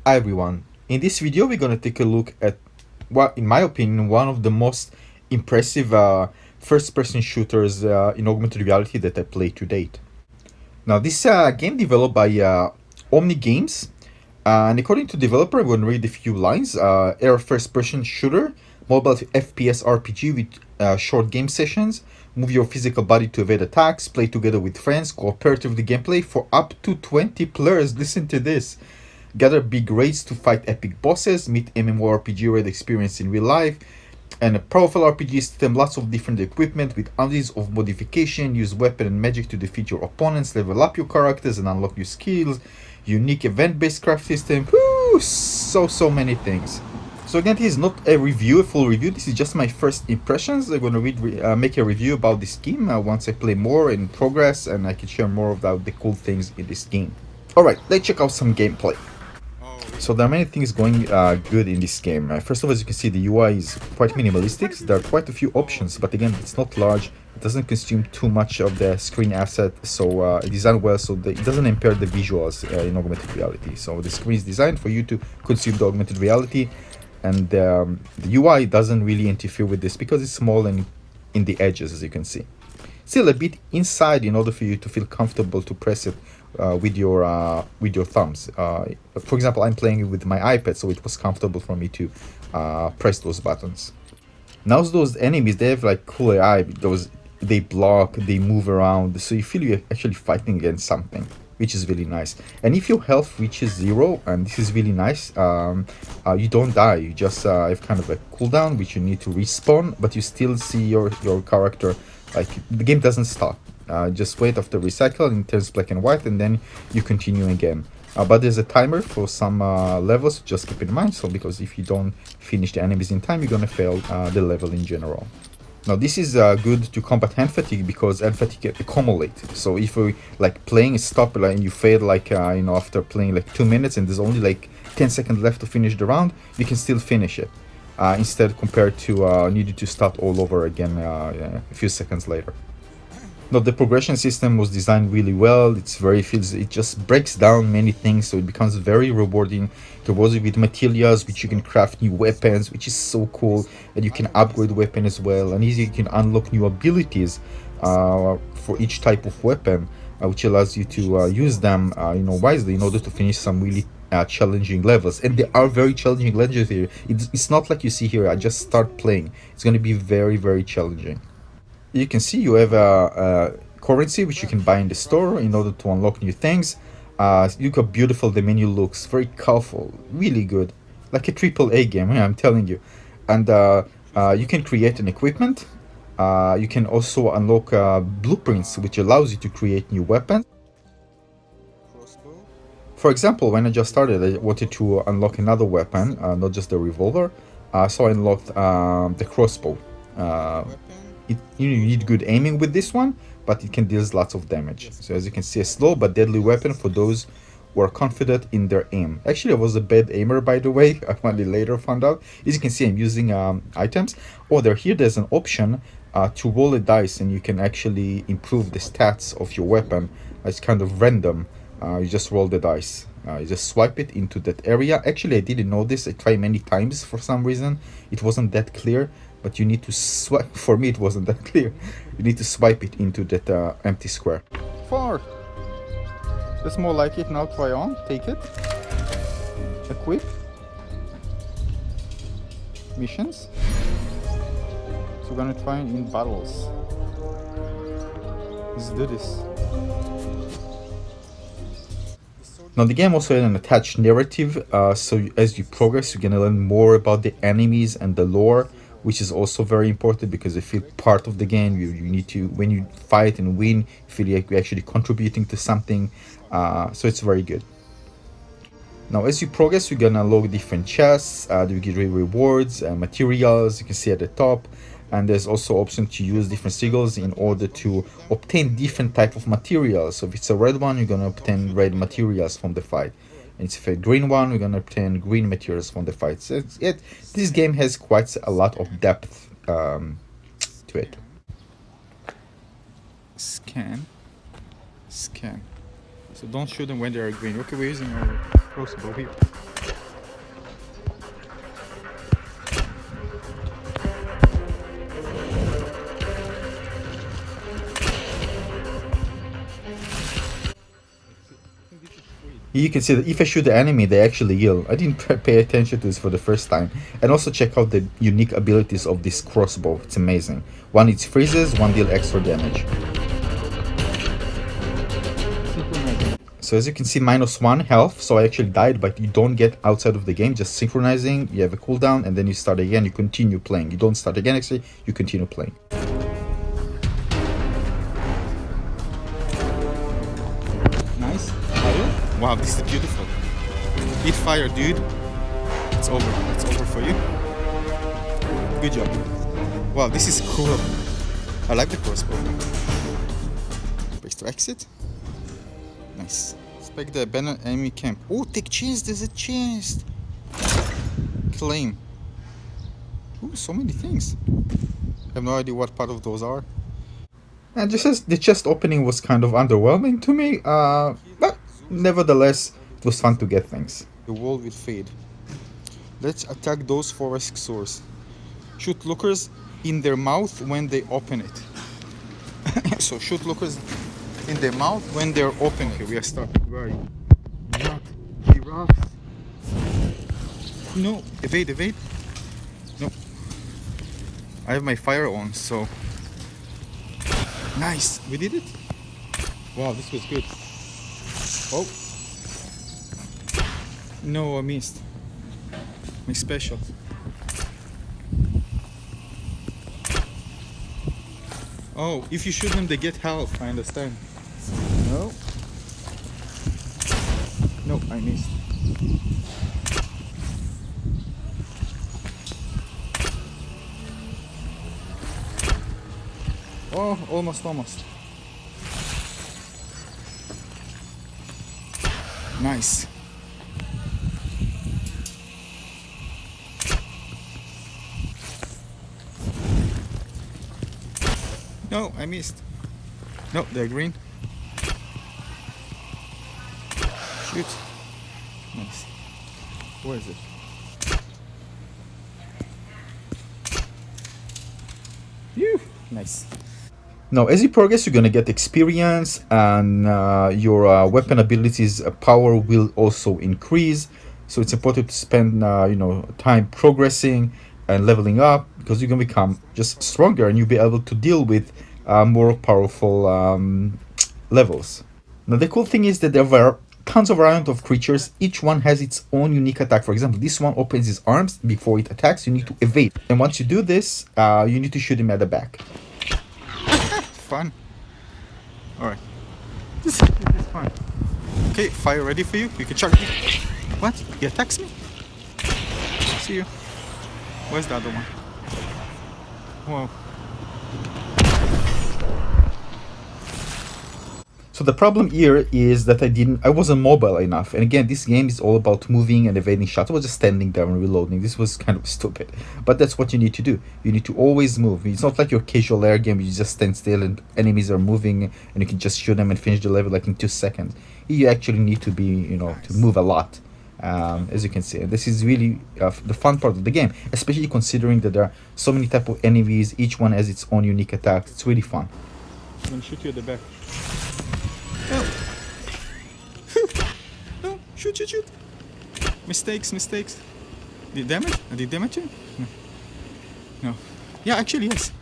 Hi everyone, in this video we're going to take a look at what, in my opinion, one of the most impressive first-person shooters in augmented reality that I played to date. Now this game developed by Omni Games, and according to developer, I'm going to read a few lines. Air first-person shooter, mobile FPS RPG with short game sessions, move your physical body to evade attacks, play together with friends, cooperatively gameplay for up to 20 players. Listen to this. Gather big raids to fight epic bosses, meet MMORPG raid experience in real life, and a powerful RPG system, lots of different equipment with hundreds of modification, use weapon and magic to defeat your opponents, level up your characters and unlock new skills, unique event-based craft system, whoo, so many things. So again, this is not a review, a full review, this is just my first impressions. I'm going to make a review about this game once I play more in progress and I can share more about the cool things in this game. Alright, let's check out some gameplay. So there are many things going good in this game. First of all, as you can see, the UI is quite minimalistic. There are quite a few options, but again, it's not large. It doesn't consume too much of the screen asset, so it designed well, so it doesn't impair the visuals in augmented reality. So the screen is designed for you to consume the augmented reality, and the UI doesn't really interfere with this because it's small and in the edges, as you can see. Still a bit inside in order for you to feel comfortable to press it with your thumbs. For example, I'm playing it with my iPad, so it was comfortable for me to press those buttons. Now those enemies, they have like cool AI. They block, they move around, so you feel you're actually fighting against something, which is really nice. And if your health reaches 0, and this is really nice, you don't die. You just have kind of a cooldown, which you need to respawn, but you still see your character. Like, the game doesn't stop. Just wait after recycle and it turns black and white, and then you continue again. But there's a timer for some levels, just keep in mind, so because if you don't finish the enemies in time, you're gonna fail the level in general. Now this is good to combat hand fatigue, because hand fatigue can accumulate. So if you like playing a stop and you fail like after playing like 2 minutes and there's only like 10 seconds left to finish the round, you can still finish it. Instead compared to needing to start all over again a few seconds later. Now the progression system was designed really well. It just breaks down many things, so it becomes very rewarding. Rewarding with materials, which you can craft new weapons, which is so cool, and you can upgrade weapon as well, and easy you can unlock new abilities for each type of weapon, which allows you to use them wisely in order to finish some really challenging levels. And there are very challenging levels here. It's not like you see here, I just start playing. It's going to be very challenging. You can see you have a currency which you can buy in the store in order to unlock new things. Look how beautiful the menu looks, very colorful, really good, like a AAA game, I'm telling you. And you can create an equipment. You can also unlock blueprints, which allows you to create new weapons. For example, when I just started, I wanted to unlock another weapon, not just the revolver, so I unlocked the crossbow. You need good aiming with this one, but it can deal lots of damage. So as you can see, a slow but deadly weapon for those who are confident in their aim. Actually, I was a bad aimer, by the way. I only later found out. As you can see, I'm using items. Oh, there's an option to roll a dice, and you can actually improve the stats of your weapon. It's kind of random. You just roll the dice. You just swipe it into that area. Actually, I didn't know this. I tried many times for some reason. It wasn't that clear, but you need to swipe. For me, it wasn't that clear. You need to swipe it into that empty square. 4. That's more like it. Now try on. Take it. Equip. Missions. So we're gonna try in battles. Let's do this. Now the game also had an attached narrative, so as you progress you're gonna learn more about the enemies and the lore, which is also very important because you feel part of the game. You need to, when you fight and win, you feel like you're actually contributing to something, so it's very good. Now as you progress you're gonna unlock different chests, you get rewards, materials, you can see at the top. And there's also option to use different sigils in order to obtain different type of materials. So if it's a red one, you're gonna obtain red materials from the fight. And if it's a green one, we're gonna obtain green materials from the fight. So this game has quite a lot of depth to it. Scan. So don't shoot them when they are green. Okay, we're using our crossbow here. You can see that if I shoot the enemy, they actually heal. I didn't pay attention to this for the first time. And also check out the unique abilities of this crossbow. It's amazing. One it freezes, one deal extra damage. So as you can see, -1 health, so I actually died, but you don't get outside of the game, just synchronizing, you have a cooldown, and then you start again, you continue playing. You don't start again, actually, you continue playing. Nice. Fire. Wow, this is beautiful. Hit fire, dude. It's over. It's over for you. Good job. Wow, this is cool. I like the crossbow. Space to exit. Nice. Inspect the abandoned enemy camp. Oh, take chest. There's a chest. Claim. Ooh, so many things. I have no idea what part of those are. And just the chest opening was kind of underwhelming to me. But nevertheless, it was fun to get things. The wall will fade. Let's attack those forest sores. Shoot lookers in their mouth when they open it. So shoot lookers in their mouth when they're open. Okay, we are starting. Where are you? Not giraffes. No, evade, evade. No. I have my fire on, so. Nice, we did it. Wow, this was good. Oh. No, I missed. My special. Oh, if you shoot them, they get health. I understand. No. No, I missed. Oh, almost. Nice. No, I missed. No, they're green. Shoot. Nice. Where is it? Phew. Nice. Now, as you progress, you're gonna get experience, and your weapon abilities power will also increase. So it's important to spend, time progressing and leveling up, because you're gonna become just stronger, and you'll be able to deal with more powerful levels. Now, the cool thing is that there are tons of variant of creatures. Each one has its own unique attack. For example, this one opens his arms before it attacks. You need to evade, and once you do this, you need to shoot him at the back. Fun. All right. This is fun. Okay, fire ready for you. You can charge me. What? He attacks me? See you. Where's the other one? Whoa. So the problem here is that I wasn't mobile enough. And again, this game is all about moving and evading shots. I was just standing there and reloading. This was kind of stupid. But that's what you need to do. You need to always move. It's not like your casual air game. You just stand still and enemies are moving and you can just shoot them and finish the level like in 2 seconds. You actually need to be, to move a lot. As you can see, this is really the fun part of the game, especially considering that there are so many type of enemies. Each one has its own unique attack. It's really fun. I'm gonna shoot you at the back. No. No, shoot. Mistakes. Did damage? I did damage you? No. Yeah, actually, yes.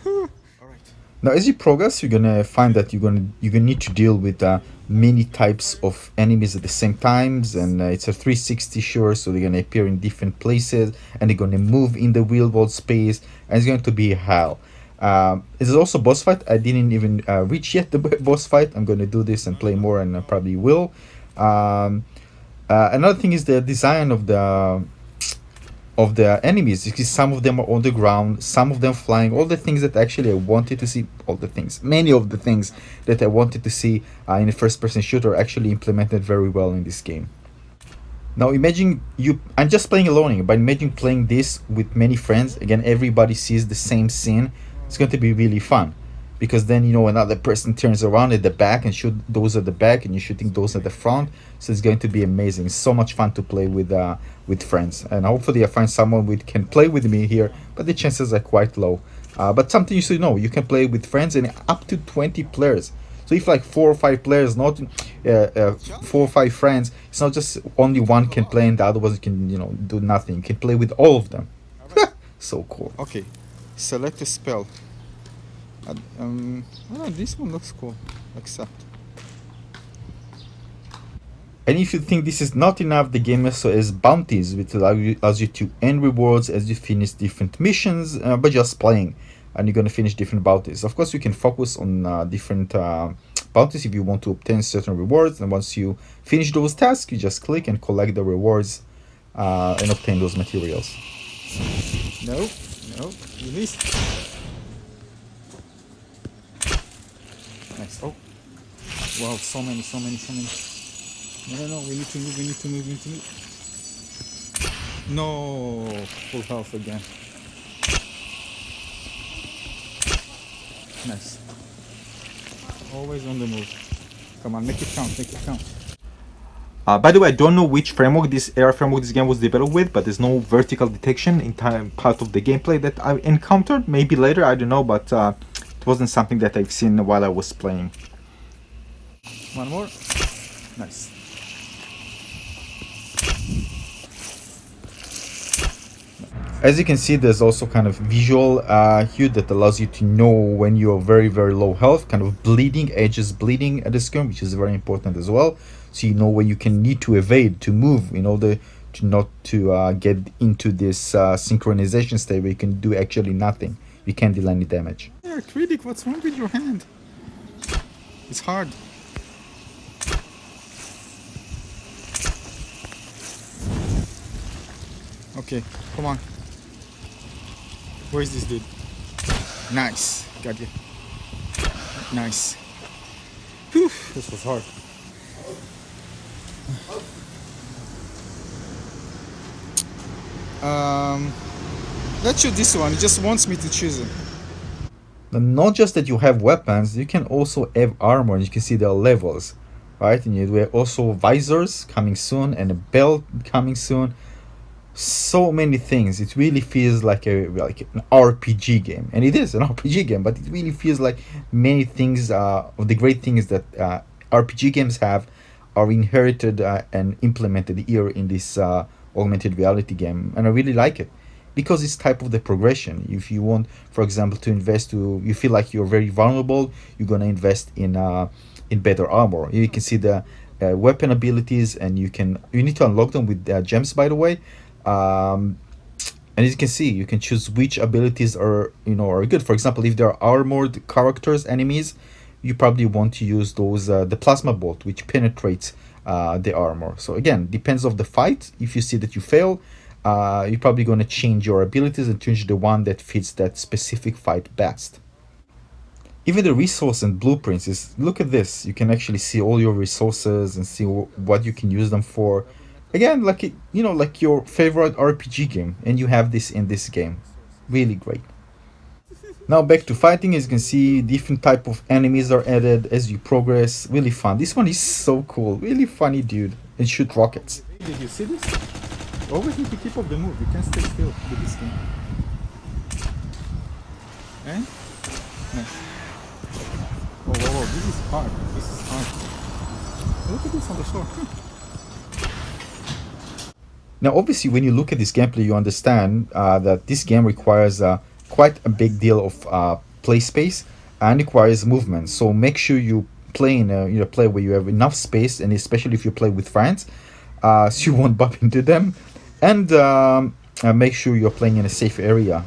Alright. Now, as you progress, you're gonna find that you're gonna need to deal with many types of enemies at the same times, and it's a 360 sure, so they're gonna appear in different places, and they're gonna move in the real world space, and it's going to be hell. There's also boss fight. I didn't even reach yet the boss fight. I'm going to do this and play more, and I probably will. Another thing is the design of the enemies. You see, some of them are on the ground, some of them flying. All the things that actually I wanted to see. Many of the things that I wanted to see in a first-person shooter are actually implemented very well in this game. Now imagine I'm just playing alone, but imagine playing this with many friends. Again, everybody sees the same scene. It's going to be really fun, because then another person turns around at the back and shoot those at the back, and you're shooting those at the front. So it's going to be amazing. It's so much fun to play with friends, and hopefully I find someone who can play with me here, but the chances are quite low. But something you should know, you can play with friends and up to 20 players. So if like 4 or 5 players, not 4 or 5 friends, it's not just only one can play and the other one can do nothing. You can play with all of them. So cool. Okay, select a spell. This one looks cool. Accept. And if you think this is not enough, the game also has bounties, which allows you to earn rewards as you finish different missions by just playing. And you're going to finish different bounties. Of course, you can focus on different bounties if you want to obtain certain rewards. And once you finish those tasks, you just click and collect the rewards and obtain those materials. No, you missed. Nice. Oh, wow, so many. No, we need to move. No, full health again. Nice. Always on the move. Come on, make it count. By the way, I don't know which framework this game was developed with, but there's no vertical detection in part of the gameplay that I encountered. Maybe later, I don't know, but it wasn't something that I've seen while I was playing. One more. Nice. As you can see, there's also kind of visual hue that allows you to know when you're very, very low health, kind of bleeding, edges bleeding at the screen, which is very important as well. So you know when you need to evade, to move, in order to not to get into this synchronization state where you can do actually nothing. You can't deal any damage. Yeah, Critic, what's wrong with your hand? It's hard. Okay, come on. Where is this dude? Nice. Got you. Nice. Whew, this was hard. Let's choose this one. It just wants me to choose it. Not just that you have weapons, you can also have armor. You can see there are levels, right? And you have also visors coming soon and a belt coming soon. So many things. It really feels like an RPG game, and it is an RPG game, but it really feels like many things of the great things that RPG games have are inherited and implemented here in this augmented reality game, and I really like it because it's type of the progression. If you want, for example, to invest, you feel like you're very vulnerable, you're gonna invest in better armor. You can see the weapon abilities, and you need to unlock them with gems, by the way. And as you can see, you can choose which abilities are good. For example, if there are armored characters, enemies, you probably want to use those the plasma bolt, which penetrates the armor. So again, depends of the fight. If you see that you fail, you're probably going to change your abilities and change the one that fits that specific fight best. Even the resource and blueprints look at this. You can actually see all your resources and see what you can use them for. Again, like like your favorite RPG game, and you have this in this game. Really great. Now back to fighting. As you can see, different type of enemies are added as you progress. Really fun. This one is so cool. Really funny dude. And shoot rockets. Did you see this? Always need to keep up the move. You can't stay still with this game. And? Nice. Oh, whoa, this is hard. This is hard. Look at this on the shore. Now, obviously, when you look at this gameplay, you understand that this game requires quite a big deal of play space and requires movement. So make sure you play in a play where you have enough space, and especially if you play with friends, so you won't bump into them. And make sure you're playing in a safe area.